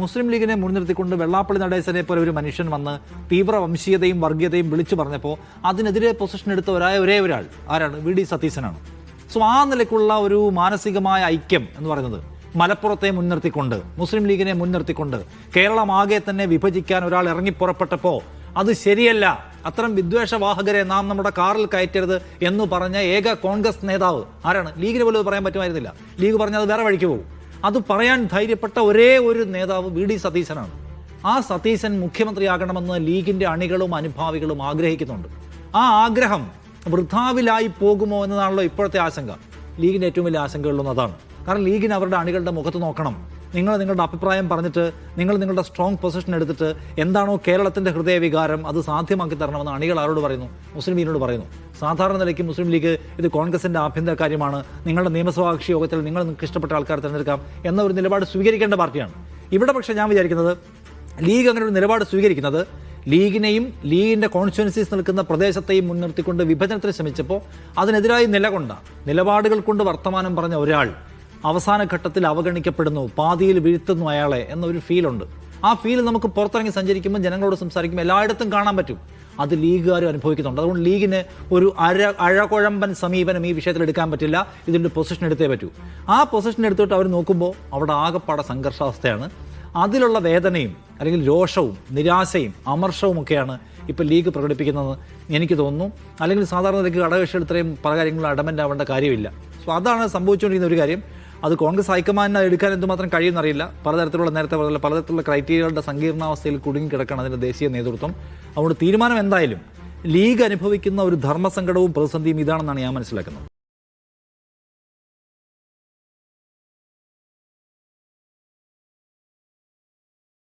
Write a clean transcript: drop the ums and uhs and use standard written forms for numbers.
മുസ്ലിം ലീഗിനെ മുൻനിർത്തിക്കൊണ്ട് വെള്ളാപ്പള്ളി നടേശനെ പോലെ ഒരു മനുഷ്യൻ വന്ന് തീവ്ര വംശീയതയും വർഗീയതയും വിളിച്ചു പറഞ്ഞപ്പോൾ അതിനെതിരെ പൊസിഷൻ എടുത്ത ഒരേ ഒരാൾ ആരാണ്? V D സതീശനാണ്. സോ ആ നിലയ്ക്കുള്ള ഒരു മാനസികമായ ഐക്യം എന്ന് പറയുന്നത് മലപ്പുറത്തെ മുൻനിർത്തിക്കൊണ്ട്, മുസ്ലിം ലീഗിനെ മുൻനിർത്തിക്കൊണ്ട് കേരളമാകെ തന്നെ വിഭജിക്കാൻ ഒരാൾ ഇറങ്ങിപ്പുറപ്പെട്ടപ്പോൾ അത് ശരിയല്ല, അത്തരം വിദ്വേഷവാഹകരെ നാം നമ്മുടെ കാറിൽ കയറ്റരുത് എന്ന് പറഞ്ഞ ഏക കോൺഗ്രസ് നേതാവ് ആരാണ്? ലീഗിന് പോലും അത് പറയാൻ പറ്റുമായിരുന്നില്ല. ലീഗ് പറഞ്ഞാൽ അത് വേറെ വഴിക്ക് പോകും. അത് പറയാൻ ധൈര്യപ്പെട്ട ഒരേ ഒരു നേതാവ് വി ഡി സതീശനാണ്. ആ സതീശൻ മുഖ്യമന്ത്രിയാകണമെന്ന് ലീഗിൻ്റെ അണികളും അനുഭാവികളും ആഗ്രഹിക്കുന്നുണ്ട്. ആ ആഗ്രഹം വൃഥാവിലായി പോകുമോ എന്നതാണല്ലോ ഇപ്പോഴത്തെ ആശങ്ക. ലീഗിൻ്റെ ഏറ്റവും വലിയ ആശങ്കകളിലൊന്നും അതാണ്. കാരണം ലീഗിന് അവരുടെ അണികളുടെ മുഖത്ത് നോക്കണം. നിങ്ങൾ നിങ്ങളുടെ അഭിപ്രായം പറഞ്ഞിട്ട്, നിങ്ങൾ നിങ്ങളുടെ സ്ട്രോങ് പൊസിഷൻ എടുത്തിട്ട് എന്താണോ കേരളത്തിൻ്റെ ഹൃദയവികാരം അത് സാധ്യമാക്കി തരണമെന്ന് അണികൾ ആരോട് പറയുന്നു? മുസ്ലിം ലീഗിനോട് പറയുന്നു. സാധാരണ നിലയ്ക്ക് മുസ്ലിം ലീഗ് ഇത് കോൺഗ്രസിൻ്റെ ആഭ്യന്തര കാര്യമാണ്, നിങ്ങളുടെ നിയമസഭാ കക്ഷി യോഗത്തിൽ നിങ്ങൾക്ക് ഇഷ്ടപ്പെട്ട ആൾക്കാർ തിരഞ്ഞെടുക്കാം എന്ന ഒരു നിലപാട് സ്വീകരിക്കേണ്ട പാർട്ടിയാണ്. ഇവിടെ പക്ഷേ ഞാൻ വിചാരിക്കുന്നത് ലീഗ് അങ്ങനെ ഒരു നിലപാട് സ്വീകരിക്കുന്നത് ലീഗിനെയും ലീഗിൻ്റെ കോൺസ്റ്റിറ്റ്യുവൻസീസ് നിൽക്കുന്ന പ്രദേശത്തെയും മുൻനിർത്തിക്കൊണ്ട് വിഭജനത്തിന് ശ്രമിച്ചപ്പോൾ അതിനെതിരായി നിലകൊണ്ട, നിലപാടുകൾ കൊണ്ട് വർത്തമാനം പറഞ്ഞ ഒരാൾ അവസാന ഘട്ടത്തിൽ അവഗണിക്കപ്പെടുന്നു, പാതിയിൽ വീഴ്ത്തുന്നു അയാളെ എന്നൊരു ഫീലുണ്ട്. ആ ഫീൽ നമുക്ക് പുറത്തിറങ്ങി സഞ്ചരിക്കുമ്പോൾ, ജനങ്ങളോട് സംസാരിക്കുമ്പോൾ എല്ലായിടത്തും കാണാൻ പറ്റും. അത് ലീഗുകാരും അനുഭവിക്കുന്നുണ്ട്. അതുകൊണ്ട് ലീഗിന് ഒരു അഴകുഴമ്പൻ സമീപനം ഈ വിഷയത്തിൽ എടുക്കാൻ പറ്റില്ല. ഇതിൻ്റെ പൊസിഷൻ എടുത്തേ പറ്റൂ. ആ പൊസിഷൻ എടുത്തിട്ട് അവർ നോക്കുമ്പോൾ അവിടെ ആകെപ്പാടെ സംഘർഷാവസ്ഥയാണ്. അതിലുള്ള വേദനയും അല്ലെങ്കിൽ രോഷവും നിരാശയും അമർഷവും ഒക്കെയാണ് ഇപ്പോൾ ലീഗ് പ്രകടിപ്പിക്കുന്നതെന്ന് എനിക്ക് തോന്നുന്നു. അല്ലെങ്കിൽ സാധാരണ നിലയ്ക്ക് ഘടകകക്ഷികൾ ഇത്രയും പല കാര്യങ്ങളും അഡമൻ്റ് ആവേണ്ട കാര്യമില്ല. സോ അതാണ് സംഭവിച്ചുകൊണ്ടിരിക്കുന്ന ഒരു കാര്യം. അത് കോൺഗ്രസ് ഹൈക്കമാൻഡിന് എടുക്കാൻ എന്തുമാത്രം കഴിയുമെന്നറിയില്ല. പലതരത്തിലുള്ള നേരത്തെ പറഞ്ഞ പലതരത്തിലുള്ള ക്രൈറ്റീരിയകളുടെ സങ്കീർണാവസ്ഥയിൽ കുടുങ്ങി കിടക്കണം അതിൻ്റെ ദേശീയ നേതൃത്വം. അതുകൊണ്ട് തീരുമാനം എന്തായാലും ലീഗ് അനുഭവിക്കുന്ന ഒരു ധർമ്മസങ്കടവും പ്രതിസന്ധിയും ഇതാണെന്നാണ് ഞാൻ മനസ്സിലാക്കുന്നത്.